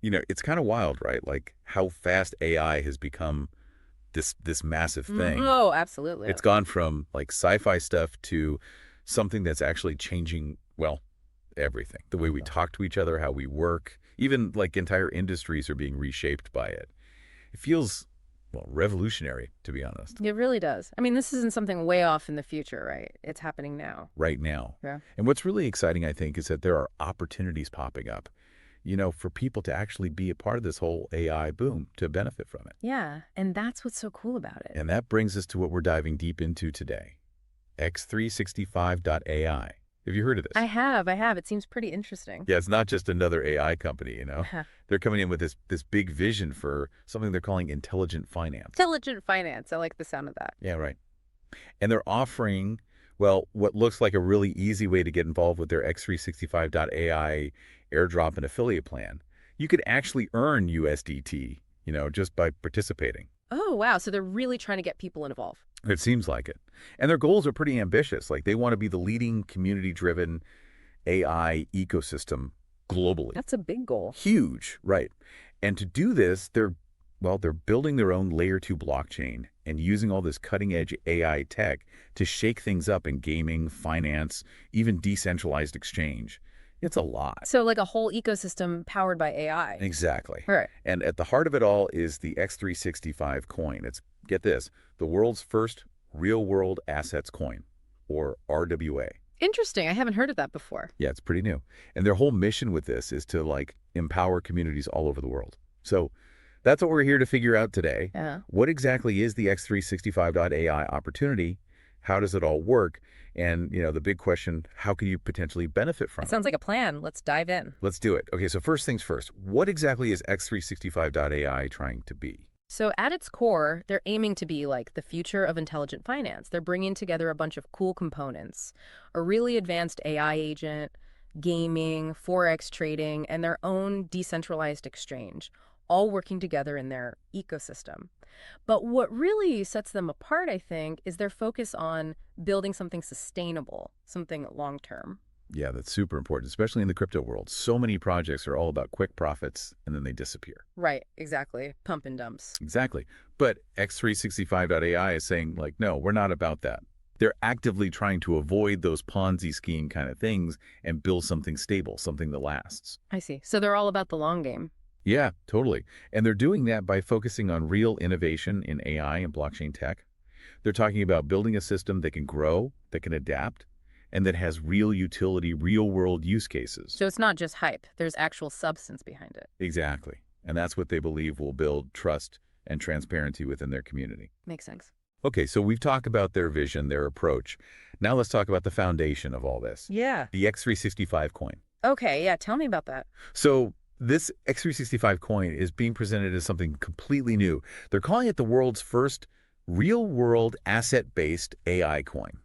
It's kind of wild, right? Like how fast AI has become this massive thing. Oh, absolutely. It's gone from like sci-fi stuff to something that's actually changing, well, everything. The way we talk to each other, how we work, even like entire industries are being reshaped by it. It feels, well, revolutionary, to be honest, It really does. I mean, this isn't something way off in the future, right? It's happening now. right now. Yeah. And what's really exciting, I think, is that there are opportunities popping up, for people to actually be a part of this whole AI boom to benefit from it. Yeah, and that's what's so cool about it. And that brings us to what we're diving deep into today, x365 AI. Have you heard of this? I have. It seems pretty interesting. Yeah, it's not just another AI company. They're coming in with this big vision for something they're calling intelligent finance. Intelligent finance. I like the sound of that. Yeah, right. And they're offering, well, what looks like a really easy way to get involved with their x365 AI airdrop and affiliate plan. You could actually earn USDT, just by participating. Oh, wow. So they're really trying to get people involved. It seems like it. And their goals are pretty ambitious. Like they want to be the leading community-driven AI ecosystem globally. That's a big goal. Huge, right. And to do this, they're building their own layer 2 blockchain and using all this cutting-edge AI tech to shake things up in gaming, finance, even decentralized exchange. It's a lot. So like a whole ecosystem powered by AI. Exactly. Right. And at the heart of it all is the x365 coin. It's, get this, the world's first real-world assets coin, or RWA. Interesting. I haven't heard of that before. Yeah, it's pretty new. And their whole mission with this is to like empower communities all over the world. So that's what we're here to figure out today. Yeah. What exactly is the x365 AI opportunity? How does it all work? And, the big question, how can you potentially benefit from It it? sounds like a plan. Let's dive in. Let's do it. Okay, so first things first, what exactly is x365 AI trying to be? So at its core, they're aiming to be like the future of intelligent finance. They're bringing together a bunch of cool components, a really advanced AI agent, gaming, forex trading, and their own decentralized exchange, all working together in their ecosystem. But what really sets them apart, I think, is their focus on building something sustainable, something long-term. Yeah, that's super important, especially in the crypto world. So many projects are all about quick profits and then they disappear. Right, exactly. Pump and dumps. Exactly. But x365 AI is saying, like, no, we're not about that. They're actively trying to avoid those Ponzi scheme kind of things and build something stable, something that lasts. I see. So they're all about the long game. Yeah, totally. And they're doing that by focusing on real innovation in AI and blockchain tech. They're talking about building a system that can grow, that can adapt, and that has real utility, real-world use cases. So it's not just hype. There's actual substance behind it. Exactly. And that's what they believe will build trust and transparency within their community. Makes sense. Okay, so we've talked about their vision, their approach. Now let's talk about the foundation of all this, Yeah. the x365 coin. Okay, yeah, tell me about that. So this x365 coin is being presented as something completely new. They're calling it the world's first real-world asset-based AI coin.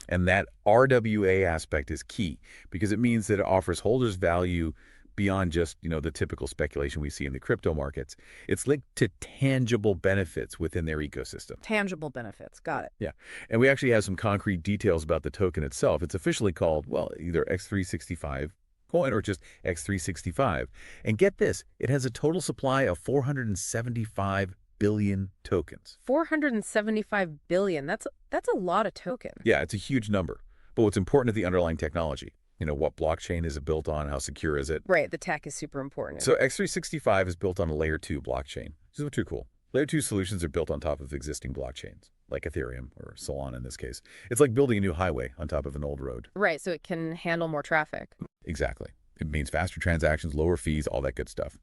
And that RWA aspect is key because it means that it offers holders value beyond just, the typical speculation we see in the crypto markets. It's linked to tangible benefits within their ecosystem. Tangible benefits. Got it. Yeah. And we actually have some concrete details about the token itself. It's officially called, well, either x365 coin or just x365. And get this, it has a total supply of 475 billion tokens. 475 billion. That's a lot of tokens. Yeah, it's a huge number. But what's important is the underlying technology. What blockchain is it built on? How secure is it? Right, the tech is super important. So x365 is built on a layer 2 blockchain. This is too cool. Layer 2 solutions are built on top of existing blockchains, like Ethereum or Solana in this case. It's like building a new highway on top of an old road. Right, so it can handle more traffic. Exactly. It means faster transactions, lower fees, all that good stuff.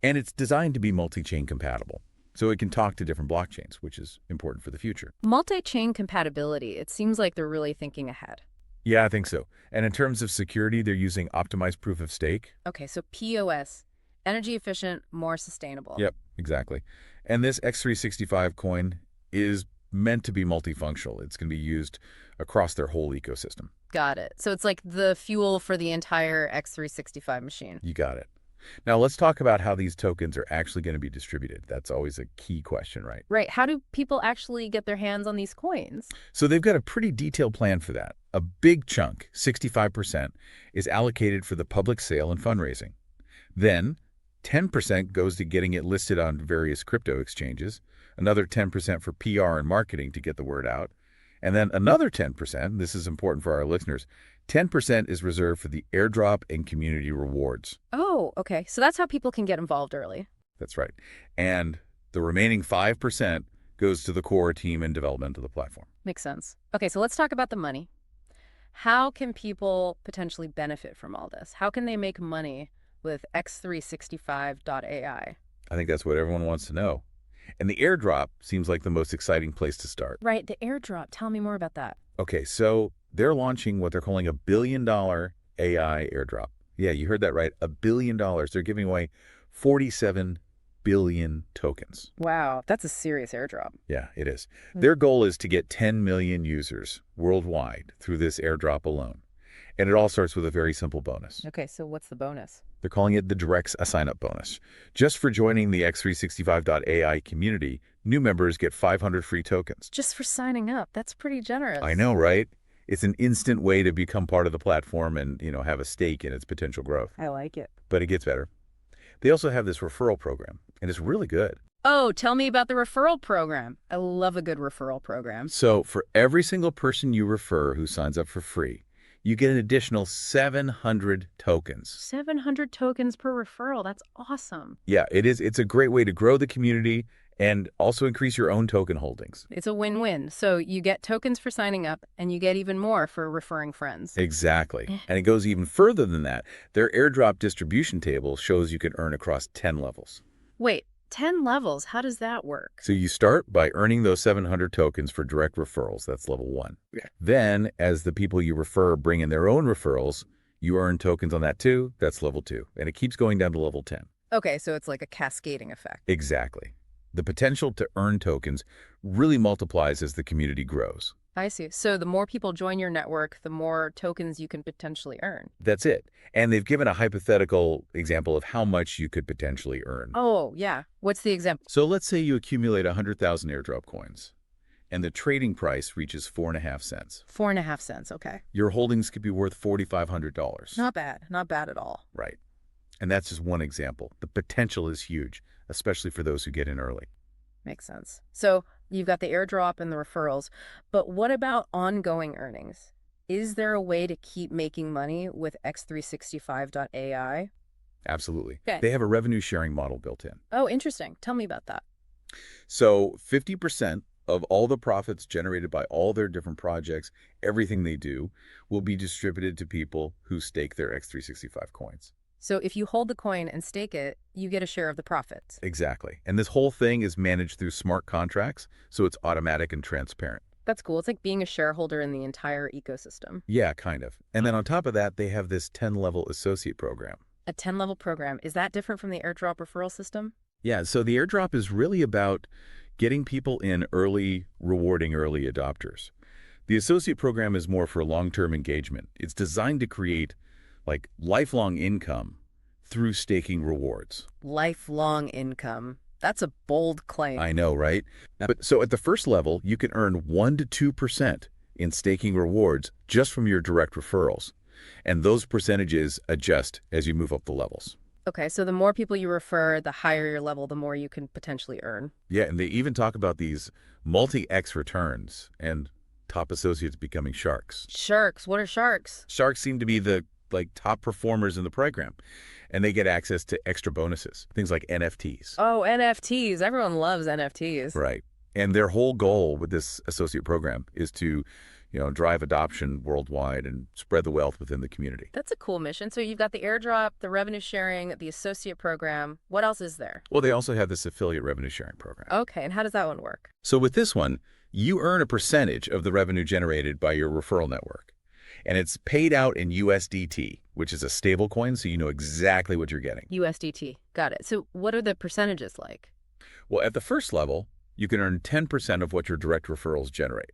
And it's designed to be multi-chain compatible. So it can talk to different blockchains, which is important for the future. Multi-chain compatibility. It seems like they're really thinking ahead. Yeah, I think so. And in terms of security, they're using optimized proof of stake. Okay, so POS, energy efficient, more sustainable. Yep, exactly. And this x365 coin is meant to be multifunctional. It's going to be used across their whole ecosystem. Got it. So it's like the fuel for the entire x365 machine. You got it. Now let's talk about how these tokens are actually going to be distributed. That's always a key question, right? Right. How do people actually get their hands on these coins? So they've got a pretty detailed plan for that. A big chunk, 65%, is allocated for the public sale and fundraising. Then 10% goes to getting it listed on various crypto exchanges, another 10% for PR and marketing to get the word out, and then another 10%, this is important for our listeners, 10% is reserved for the airdrop and community rewards. Oh, okay. So that's how people can get involved early. That's right. And the remaining 5% goes to the core team and development of the platform. Makes sense. Okay, so let's talk about the money. How can people potentially benefit from all this? How can they make money with x365.ai? I think that's what everyone wants to know. And the airdrop seems like the most exciting place to start. Right, the airdrop. Tell me more about that. Okay, so they're launching what they're calling a $1 billion AI airdrop. Yeah, you heard that right, $1 billion. They're giving away 47 billion tokens. Wow, that's a serious airdrop. Yeah, it is. Their goal is to get 10 million users worldwide through this airdrop alone. And it all starts with a very simple bonus. Okay, so what's the bonus? They're calling it the direct sign-up bonus. Just for joining the x365.ai community, new members get 500 free tokens. Just for signing up. That's pretty generous. I know, right? It's an instant way to become part of the platform and, have a stake in its potential growth. I like it. But it gets better. They also have this referral program, and it's really good. Oh, tell me about the referral program. I love a good referral program. So for every single person you refer who signs up for free, you get an additional 700 tokens. 700 tokens per referral. That's awesome. Yeah, it is. It's a great way to grow the community and also increase your own token holdings. It's a win-win. So you get tokens for signing up, and you get even more for referring friends. Exactly. And it goes even further than that. Their airdrop distribution table shows you can earn across 10 levels. Wait, 10 levels? How does that work? So you start by earning those 700 tokens for direct referrals. That's level 1. Yeah. Then, as the people you refer bring in their own referrals, you earn tokens on that too. That's level 2. And it keeps going down to level 10. Okay, so it's like a cascading effect. Exactly. The potential to earn tokens really multiplies as the community grows. I see. So the more people join your network, the more tokens you can potentially earn. That's it. And they've given a hypothetical example of how much you could potentially earn. Oh, yeah. What's the example? So let's say you accumulate 100,000 airdrop coins, and the trading price reaches 4.5 cents. 4.5 cents, okay. Your holdings could be worth $4,500. Not bad. Not bad at all. Right. And that's just one example. The potential is huge, especially for those who get in early. Makes sense. So you've got the airdrop and the referrals, but what about ongoing earnings? Is there a way to keep making money with x365.ai? Absolutely. Okay. They have a revenue sharing model built in. Oh, interesting. Tell me about that. So 50% of all the profits generated by all their different projects, everything they do, will be distributed to people who stake their x365 coins. So if you hold the coin and stake it, you get a share of the profits. Exactly. And this whole thing is managed through smart contracts, so it's automatic and transparent. That's cool. It's like being a shareholder in the entire ecosystem. Yeah, kind of. And then on top of that, they have this 10-level associate program. A 10-level program. Is that different from the airdrop referral system? Yeah, so the airdrop is really about getting people in early, rewarding early adopters. The associate program is more for long-term engagement. It's designed to create lifelong income through staking rewards. Lifelong income. That's a bold claim. I know, right? But so at the first level, you can earn 1 to 2% in staking rewards just from your direct referrals. And those percentages adjust as you move up the levels. Okay, so the more people you refer, the higher your level, the more you can potentially earn. Yeah, and they even talk about these multi-X returns and top associates becoming sharks. Sharks. What are sharks? Sharks seem to be the top performers in the program, and they get access to extra bonuses, things like NFTs. Oh, NFTs. Everyone loves NFTs. Right. And their whole goal with this associate program is to, drive adoption worldwide and spread the wealth within the community. That's a cool mission. So you've got the airdrop, the revenue sharing, the associate program. What else is there? Well, they also have this affiliate revenue sharing program. Okay, and how does that one work? So with this one, you earn a percentage of the revenue generated by your referral network. And it's paid out in USDT, which is a stable coin, so you know exactly what you're getting. USDT. Got it. So what are the percentages like? Well, at the first level, you can earn 10% of what your direct referrals generate.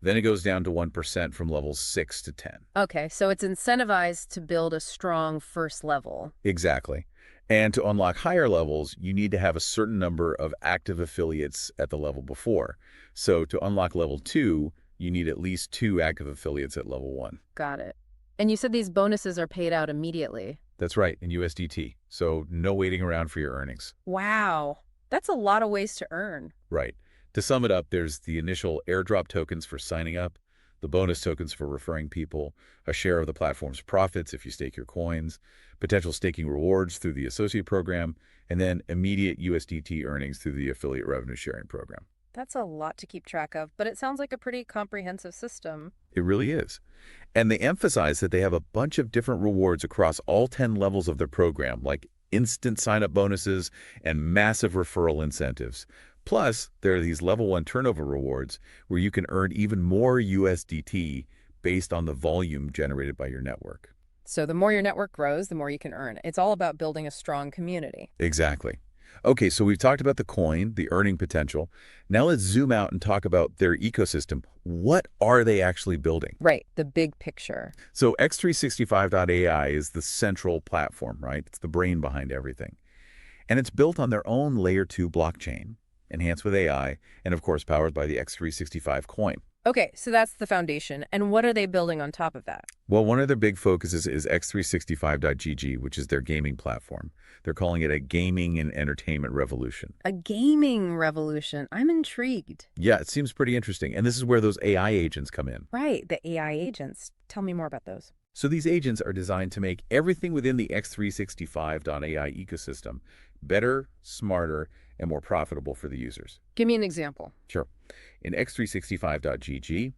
Then it goes down to 1% from levels 6 to 10. Okay, so it's incentivized to build a strong first level. Exactly. And to unlock higher levels, you need to have a certain number of active affiliates at the level before. So to unlock level 2, you need at least 2 active affiliates at level 1. Got it. And you said these bonuses are paid out immediately. That's right, in USDT. So no waiting around for your earnings. Wow. That's a lot of ways to earn. Right. To sum it up, there's the initial airdrop tokens for signing up, the bonus tokens for referring people, a share of the platform's profits if you stake your coins, potential staking rewards through the associate program, and then immediate USDT earnings through the affiliate revenue sharing program. That's a lot to keep track of, but it sounds like a pretty comprehensive system. It really is. And they emphasize that they have a bunch of different rewards across all 10 levels of their program, like instant sign-up bonuses and massive referral incentives. Plus, there are these level 1 turnover rewards where you can earn even more USDT based on the volume generated by your network. So the more your network grows, the more you can earn. It's all about building a strong community. Exactly. Okay, so we've talked about the coin, the earning potential. Now let's zoom out and talk about their ecosystem. What are they actually building? Right, the big picture. So x365.ai is the central platform, right? It's the brain behind everything. And it's built on their own layer 2 blockchain, enhanced with AI, and of course powered by the x365 coin. Okay, so that's the foundation. And what are they building on top of that? Well, one of their big focuses is x365.gg, which is their gaming platform. They're calling it a gaming and entertainment revolution. A gaming revolution. I'm intrigued. Yeah, it seems pretty interesting. And this is where those AI agents come in. Right, the AI agents. Tell me more about those. So these agents are designed to make everything within the x365.ai ecosystem better, smarter, and more profitable for the users. Give me an example. Sure. In x365.gg,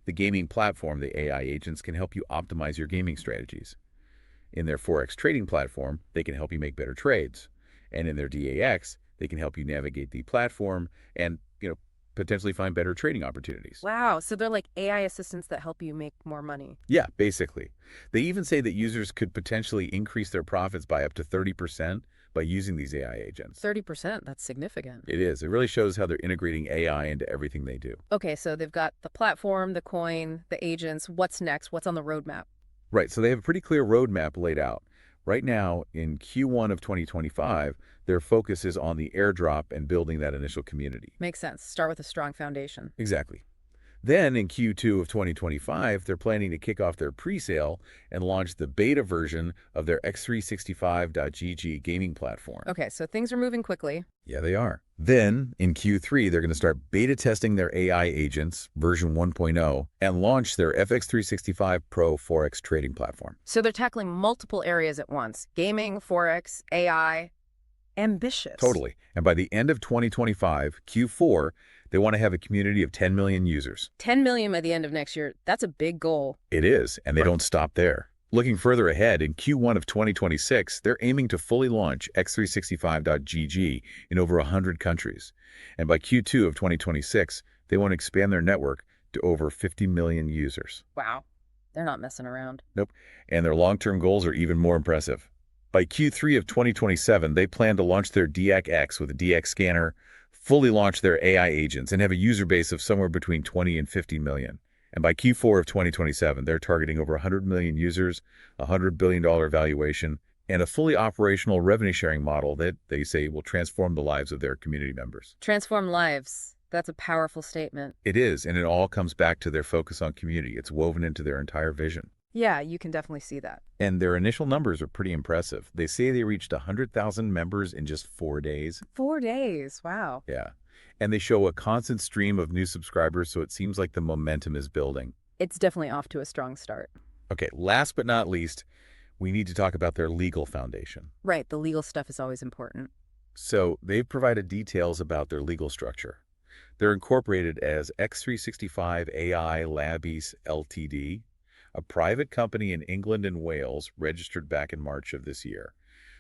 the gaming platform, the AI agents can help you optimize your gaming strategies. In their Forex trading platform, they can help you make better trades. And in their DAX, they can help you navigate the platform and, potentially find better trading opportunities. Wow, so they're like AI assistants that help you make more money. Yeah, basically. They even say that users could potentially increase their profits by up to 30% by using these AI agents. 30%, that's significant. It is. It really shows how they're integrating AI into everything they do. Okay, so they've got the platform, the coin, the agents. What's next? What's on the roadmap? Right, so they have a pretty clear roadmap laid out. Right now, in Q1 of 2025, their focus is on the airdrop and building that initial community. Makes sense. Start with a strong foundation. Exactly. Then in Q2 of 2025, they're planning to kick off their pre-sale and launch the beta version of their x365.gg gaming platform. Okay, so things are moving quickly. Yeah, they are. Then in Q3, they're going to start beta testing their AI agents, version 1.0, and launch their FX365 Pro Forex trading platform. So they're tackling multiple areas at once. Gaming, Forex, AI. Ambitious. Totally. And by the end of 2025, Q4, they want to have a community of 10 million users. 10 million by the end of next year. That's a big goal. It is, and they don't stop there. Looking further ahead, in Q1 of 2026, they're aiming to fully launch x365.gg in over 100 countries. And by Q2 of 2026, they want to expand their network to over 50 million users. Wow. They're not messing around. Nope. And their long-term goals are even more impressive. By Q3 of 2027, they plan to launch their DX with a DX scanner, fully launch their AI agents, and have a user base of somewhere between 20 and 50 million. And by Q4 of 2027, they're targeting over 100 million users, a $100 billion valuation, and a fully operational revenue sharing model that they say will transform the lives of their community members. Transform lives. That's a powerful statement. It is, and it all comes back to their focus on community. It's woven into their entire vision. Yeah, you can definitely see that. And their initial numbers are pretty impressive. They say they reached 100,000 members in just 4 days. 4 days. Wow. Yeah. And they show a constant stream of new subscribers, so it seems like the momentum is building. It's definitely off to a strong start. Okay, last but not least, we need to talk about their legal foundation. Right, the legal stuff is always important. So they've provided details about their legal structure. They're incorporated as x365 AI Labs Ltd., a private company in England and Wales registered back in March of this year.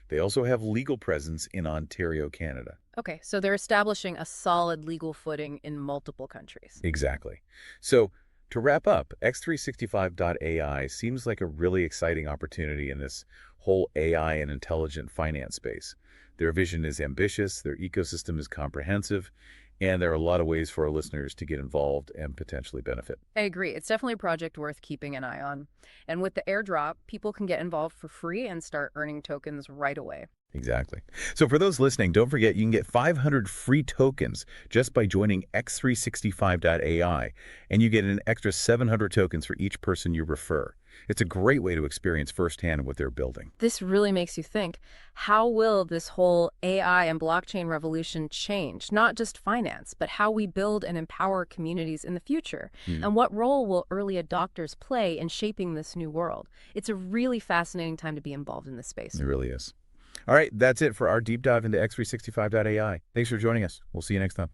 They also have legal presence in Ontario, Canada. Okay, so they're establishing a solid legal footing in multiple countries. Exactly. So to wrap up, x365.ai seems like a really exciting opportunity in this whole AI and intelligent finance space. Their vision is ambitious, their ecosystem is comprehensive, and there are a lot of ways for our listeners to get involved and potentially benefit. I agree. It's definitely a project worth keeping an eye on. And with the airdrop, people can get involved for free and start earning tokens right away. Exactly. So for those listening, don't forget you can get 500 free tokens just by joining x365.ai, and you get an extra 700 tokens for each person you refer. It's a great way to experience firsthand what they're building. This really makes you think, how will this whole AI and blockchain revolution change, not just finance, but how we build and empower communities in the future? Hmm. And what role will early adopters play in shaping this new world? It's a really fascinating time to be involved in this space. It really is. All right, that's it for our deep dive into X365.ai. Thanks for joining us. We'll see you next time.